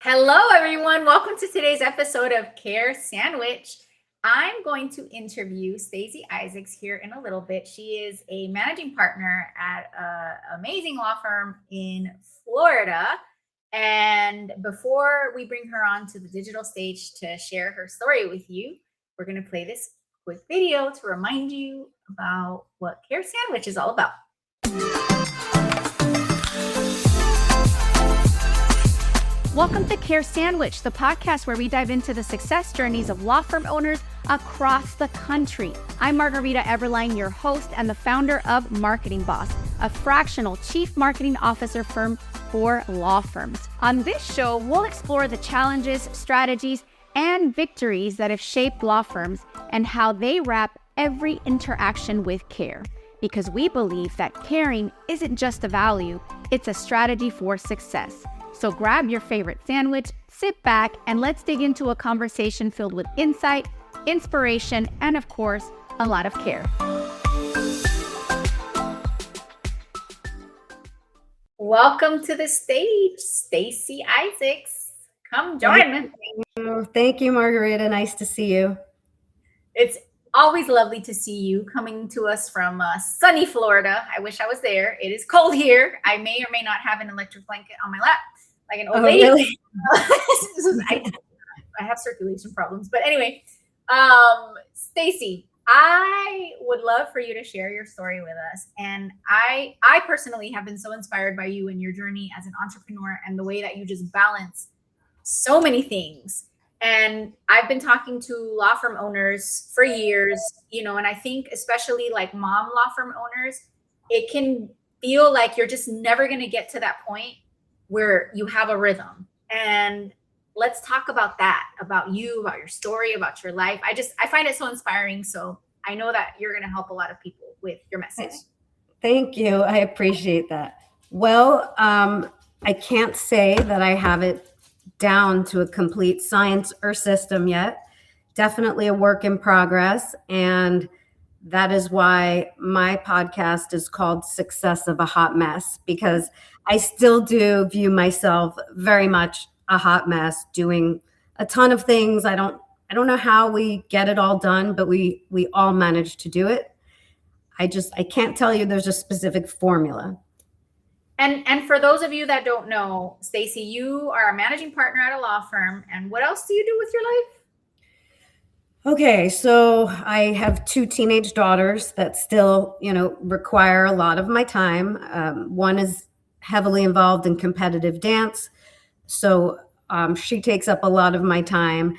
Hello, everyone. Welcome to today's episode of Care Sandwich. I'm going to interview Stacey Isaac here in a little bit. She is a managing partner at an amazing law firm in Florida. And before we bring her on to the digital stage to share her story with you, we're going to play this quick video to remind you about what Care Sandwich is all about. Welcome to Care Sandwich, the podcast where we dive into the success journeys of law firm owners across the country. I'm Margarita Eberline, your host and the founder of Marketing Boss, a fractional chief marketing officer firm for law firms. On this show, we'll explore the challenges, strategies, and victories that have shaped law firms and how they wrap every interaction with care. Because we believe that caring isn't just a value, it's a strategy for success. So grab your favorite sandwich, sit back, and let's dig into a conversation filled with insight, inspiration, and of course, a lot of care. Welcome to the stage, Stacey Isaac. Come join me. Thank you, Margarita. Nice to see you. It's always lovely to see you coming to us from sunny Florida. I wish I was there. It is cold here. I may or may not have an electric blanket on my lap, like an old lady. Really? I have circulation problems. But anyway, Stacey, I would love for you to share your story with us. And I personally have been so inspired by you and your journey as an entrepreneur and the way that you just balance so many things. And I've been talking to law firm owners for years, and I think especially like mom law firm owners, it can feel like you're just never going to get to that point where you have a rhythm. And let's talk about that, about you, about your story, about your life. I find it so inspiring. So I know that you're going to help a lot of people with your message. Thank you. I appreciate that. Well, I can't say that I have it down to a complete science or system yet. Definitely a work in progress. And that is why my podcast is called Success of a Hot Mess, because I still do view myself very much a hot mess, doing a ton of things. I don't know how we get it all done, but we all manage to do it. I can't tell you there's a specific formula. And for those of you that don't know, Stacey, you are a managing partner at a law firm. And what else do you do with your life? Okay, so I have two teenage daughters that still, require a lot of my time. One is heavily involved in competitive dance, so she takes up a lot of my time.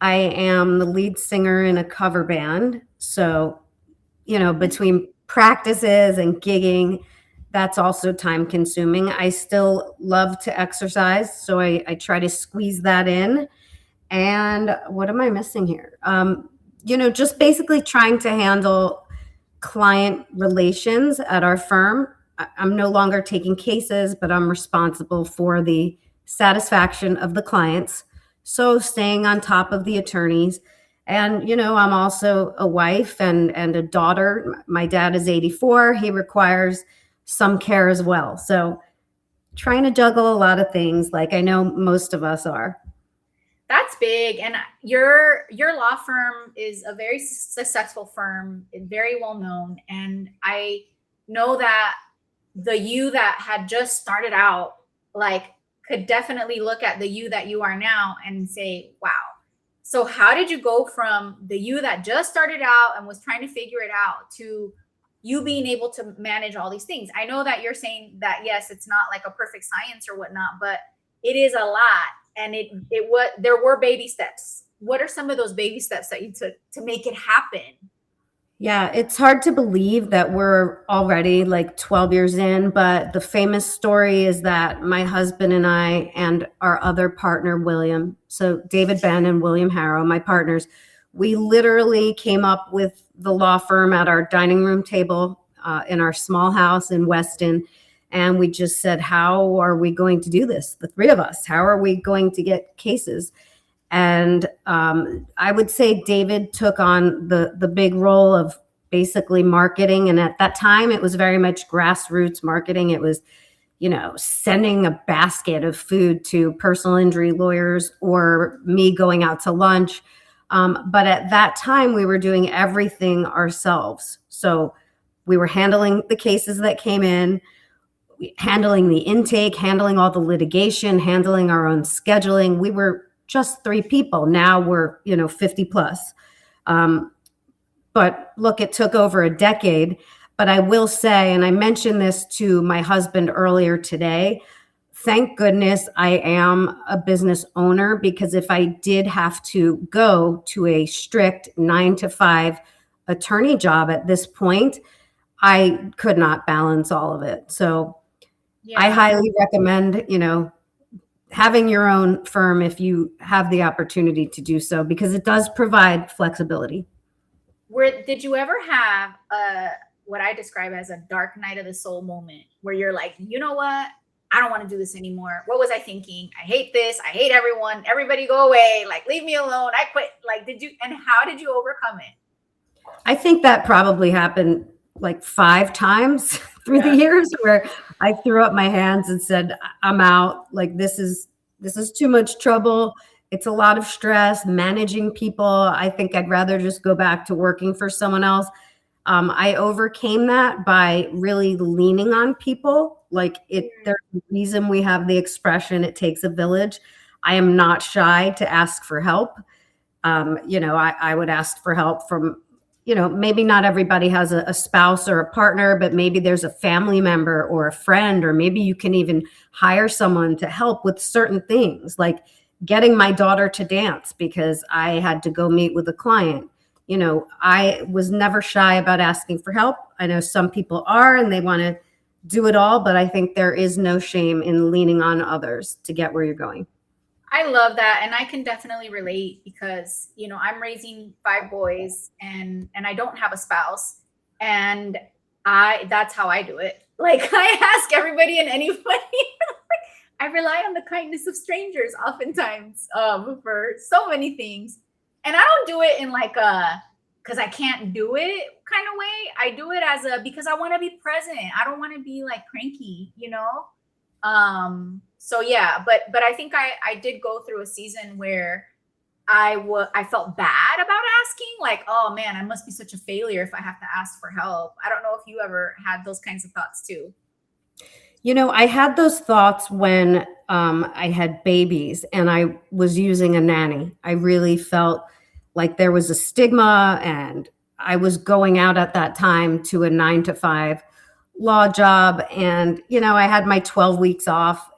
I am the lead singer in a cover band, so, between practices and gigging, that's also time consuming. I still love to exercise, so I try to squeeze that in. And what am I missing here? Just basically trying to handle client relations at our firm. I'm no longer taking cases, but I'm responsible for the satisfaction of the clients. So staying on top of the attorneys. And, I'm also a wife and a daughter. My dad is 84. He requires some care as well. So trying to juggle a lot of things, like I know most of us are. That's big. And your law firm is a very successful firm, very well known. And I know that the you that had just started out, could definitely look at the you that you are now and say, wow. So how did you go from the you that just started out and was trying to figure it out to you being able to manage all these things? I know that you're saying that, yes, it's not like a perfect science or whatnot, but it is a lot. And there were baby steps. What are some of those baby steps that you took to make it happen? Yeah, it's hard to believe that we're already 12 years in, but the famous story is that my husband and I and our other partner, William, so David Ben and William Harrow, my partners, we literally came up with the law firm at our dining room table in our small house in Weston. And we just said, how are we going to do this? The three of us, how are we going to get cases? And I would say David took on the big role of basically marketing. And at that time, it was very much grassroots marketing. It was, sending a basket of food to personal injury lawyers or me going out to lunch. But at that time, we were doing everything ourselves. So we were handling the cases that came in, handling the intake, handling all the litigation, handling our own scheduling. We were just 3 people. Now we're, 50 plus. But look, it took over a decade. But I will say, and I mentioned this to my husband earlier today, thank goodness I am a business owner, because if I did have to go to a strict 9 to 5 attorney job at this point, I could not balance all of it. So I highly recommend, having your own firm if you have the opportunity to do so, because it does provide flexibility. Did you ever have what I describe as a dark night of the soul moment where you're like, you know what? I don't want to do this anymore. What was I thinking? I hate this. I hate everyone. Everybody go away. Like, leave me alone. I quit. Like, and how did you overcome it? I think that probably happened like 5 times through the years, where I threw up my hands and said, I'm out. Like, this is too much trouble. It's a lot of stress managing people. I think I'd rather just go back to working for someone else. I overcame that by really leaning on people. Like, there's a reason we have the expression, it takes a village. I am not shy to ask for help. I would ask for help from, maybe not everybody has a spouse or a partner, but maybe there's a family member or a friend, or maybe you can even hire someone to help with certain things, like getting my daughter to dance because I had to go meet with a client. I was never shy about asking for help. I know some people are and they want to do it all, but I think there is no shame in leaning on others to get where you're going. I love that. And I can definitely relate because, I'm raising 5 boys and I don't have a spouse, and that's how I do it. Like, I ask everybody and anybody. I rely on the kindness of strangers oftentimes for so many things. And I don't do it in like because I can't do it kind of way. I do it because I want to be present. I don't want to be like cranky, So yeah, but I think I did go through a season where I felt bad about asking, like, oh man, I must be such a failure if I have to ask for help. I don't know if you ever had those kinds of thoughts too. I had those thoughts when I had babies and I was using a nanny. I really felt like there was a stigma, and I was going out at that time to a 9 to 5 law job. And, I had my 12 weeks off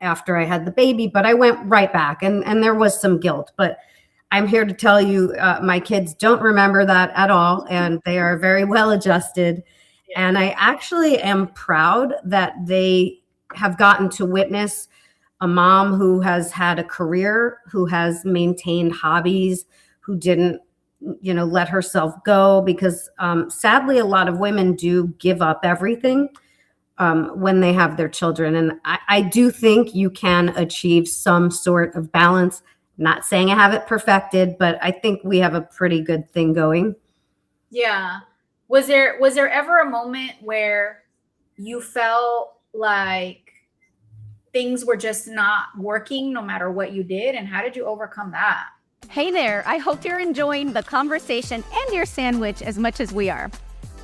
after I had the baby, but I went right back, and there was some guilt. But I'm here to tell you, my kids don't remember that at all, and they are very well adjusted. And I actually am proud that they have gotten to witness a mom who has had a career, who has maintained hobbies, who didn't, let herself go, because sadly, a lot of women do give up everything when they have their children. And I do think you can achieve some sort of balance. Not saying I have it perfected, but I think we have a pretty good thing going. Yeah. Was there ever a moment where you felt like things were just not working no matter what you did? And how did you overcome that? Hey there, I hope you're enjoying the conversation and your sandwich as much as we are.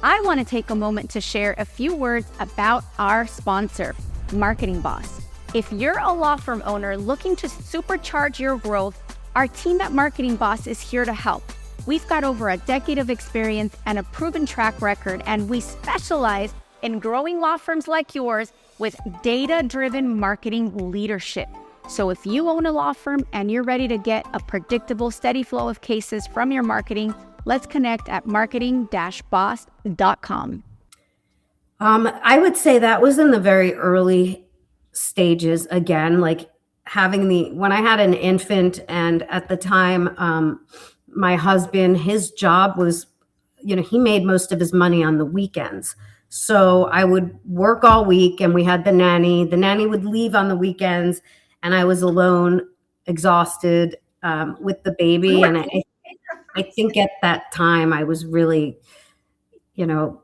I want to take a moment to share a few words about our sponsor, Marketing Boss. If you're a law firm owner looking to supercharge your growth, our team at Marketing Boss is here to help. We've got over a decade of experience and a proven track record, and we specialize in growing law firms like yours with data-driven marketing leadership. So if you own a law firm and you're ready to get a predictable, steady flow of cases from your marketing, let's connect at marketing-boss.com. I would say that was in the very early stages. Again, like when I had an infant, and at the time, my husband, his job was, he made most of his money on the weekends. So I would work all week, and we had the nanny. The nanny would leave on the weekends, and I was alone, exhausted with the baby. And I think at that time I was really,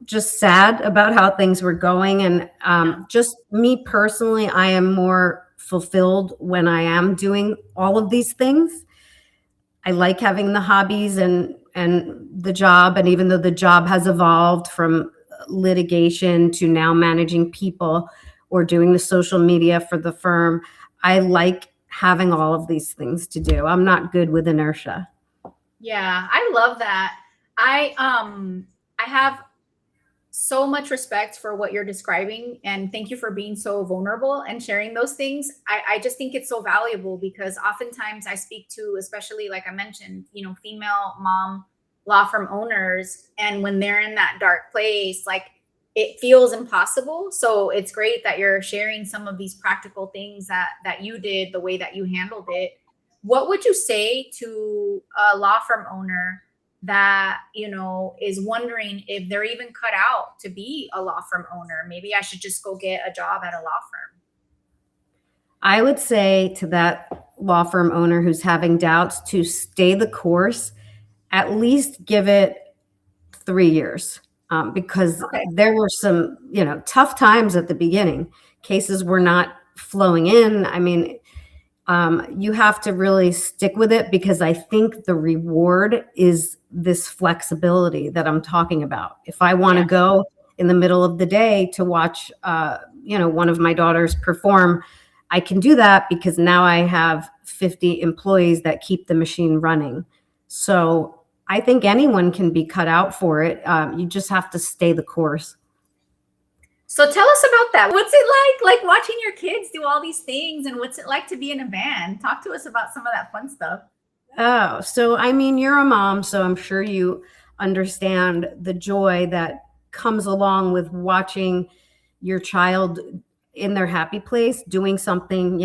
just sad about how things were going. And just me personally, I am more fulfilled when I am doing all of these things. I like having the hobbies and the job. And even though the job has evolved from litigation to now managing people or doing the social media for the firm, I like having all of these things to do. I'm not good with inertia. Yeah, I love that. I have so much respect for what you're describing, and thank you for being so vulnerable and sharing those things. I just think it's so valuable because oftentimes I speak to, especially like I mentioned, female mom law firm owners, and when they're in that dark place, like it feels impossible. So it's great that you're sharing some of these practical things that you did, the way that you handled it. What would you say to a law firm owner that, is wondering if they're even cut out to be a law firm owner? Maybe I should just go get a job at a law firm. I would say to that law firm owner who's having doubts to stay the course, at least give it 3 years, because there were some, tough times at the beginning. Cases were not flowing in. I mean, you have to really stick with it because I think the reward is this flexibility that I'm talking about. If I want to go in the middle of the day to watch, one of my daughters perform, I can do that because now I have 50 employees that keep the machine running. So I think anyone can be cut out for it. You just have to stay the course. So tell us about that. What's it like watching your kids do all these things, and what's it like to be in a band? Talk to us about some of that fun stuff. Oh, so I mean, you're a mom, so I'm sure you understand the joy that comes along with watching your child in their happy place, doing something,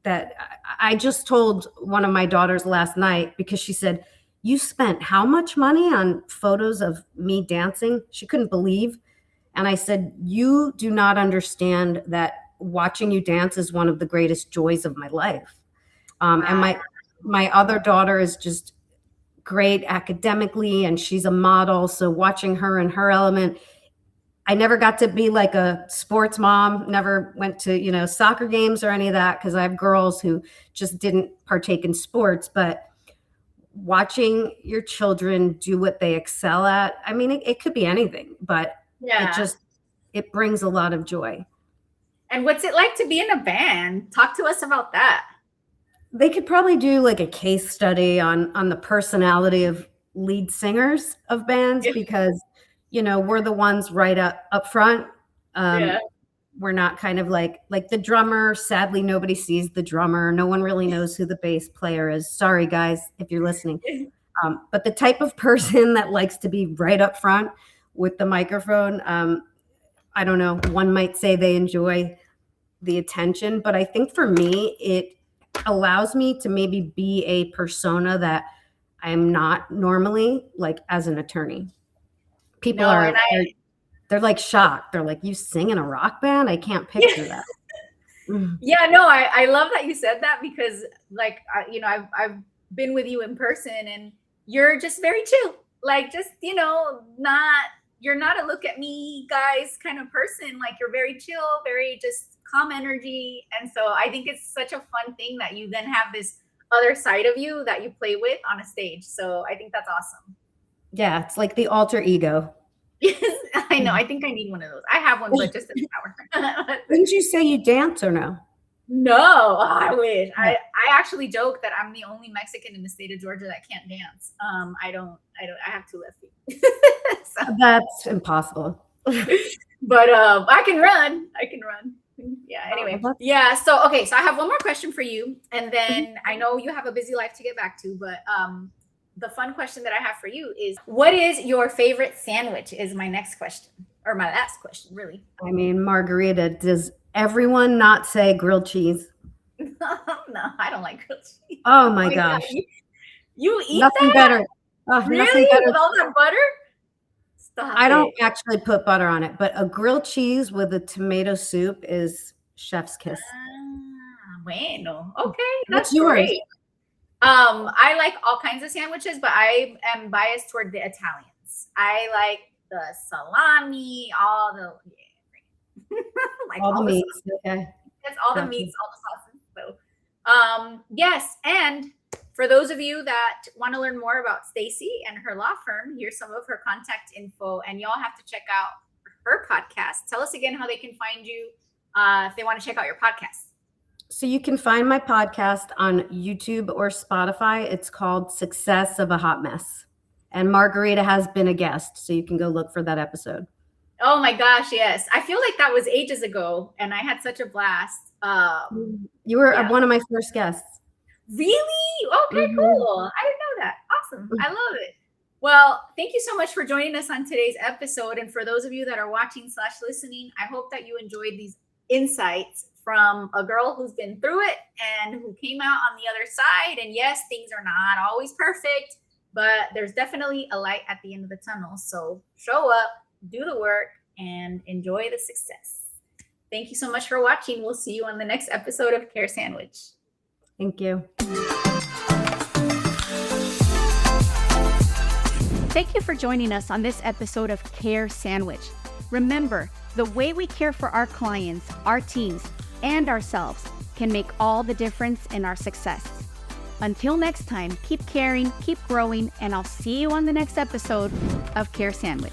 that I just told one of my daughters last night because she said, "You spent how much money on photos of me dancing?" She couldn't believe. And I said, "You do not understand that watching you dance is one of the greatest joys of my life." And my other daughter is just great academically, and she's a model. So watching her in her element, I never got to be like a sports mom, never went to, soccer games or any of that because I have girls who just didn't partake in sports. But watching your children do what they excel at, I mean, it could be anything, but it brings a lot of joy. And what's it like to be in a band? Talk to us about that. They could probably do like a case study on the personality of lead singers of bands because, we're the ones right up front. We're not kind of like the drummer. Sadly, nobody sees the drummer. No one really knows who the bass player is. Sorry, guys, if you're listening. But the type of person that likes to be right up front with the microphone, I don't know, one might say they enjoy the attention, but I think for me, it allows me to maybe be a persona that I am not normally, like as an attorney. People they're like shocked. They're like, "You sing in a rock band? I can't picture that." Yeah, no, I love that you said that because like, I've been with you in person and you're just very chill. Like just, you're not a look at me guys kind of person. Like you're very chill, very just calm energy. And so I think it's such a fun thing that you then have this other side of you that you play with on a stage. So I think that's awesome. Yeah, it's like the alter ego. Yes, I know. I think I need one of those. I have one, but just in the shower. Didn't you say you dance or no? No, I wish. I actually joke that I'm the only Mexican in the state of Georgia that can't dance. I have 2 left feet. So. That's impossible. But I can run. Yeah, anyway. Yeah, so I have one more question for you. And then I know you have a busy life to get back to, but the fun question that I have for you is, what is your favorite sandwich is my next question, or my last question, really. I mean, Margarita, does everyone not say grilled cheese? No, I don't like grilled cheese. Oh my gosh. You eat nothing that? Better. Really? Nothing better. With all that butter? Stop I don't actually put butter on it, but a grilled cheese with a tomato soup is chef's kiss. Bueno. Okay. What's yours? Great. I like all kinds of sandwiches, but I am biased toward the Italians. I like the salami, all the like All the the meats. Okay. That's all the Gotcha. meats, all the sauces. So, yes. And for those of you that want to learn more about Stacey and her law firm, here's some of her contact info, and y'all have to check out her podcast. Tell us again how they can find you if they want to check out your podcast. So you can find my podcast on YouTube or Spotify. It's called Success of a Hot Mess. And Margarita has been a guest, so you can go look for that episode. Oh my gosh, yes. I feel like that was ages ago, and I had such a blast. You were one of my first guests. Really? Okay, cool. I didn't know that. Awesome. I love it. Well, thank you so much for joining us on today's episode. And for those of you that are watching / listening, I hope that you enjoyed these insights from a girl who's been through it and who came out on the other side. And yes, things are not always perfect, but there's definitely a light at the end of the tunnel. So show up, do the work, and enjoy the success. Thank you so much for watching. We'll see you on the next episode of Care Sandwich. Thank you. Thank you for joining us on this episode of Care Sandwich. Remember, the way we care for our clients, our teams, and ourselves can make all the difference in our success. Until next time, keep caring, keep growing, and I'll see you on the next episode of Care Sandwich.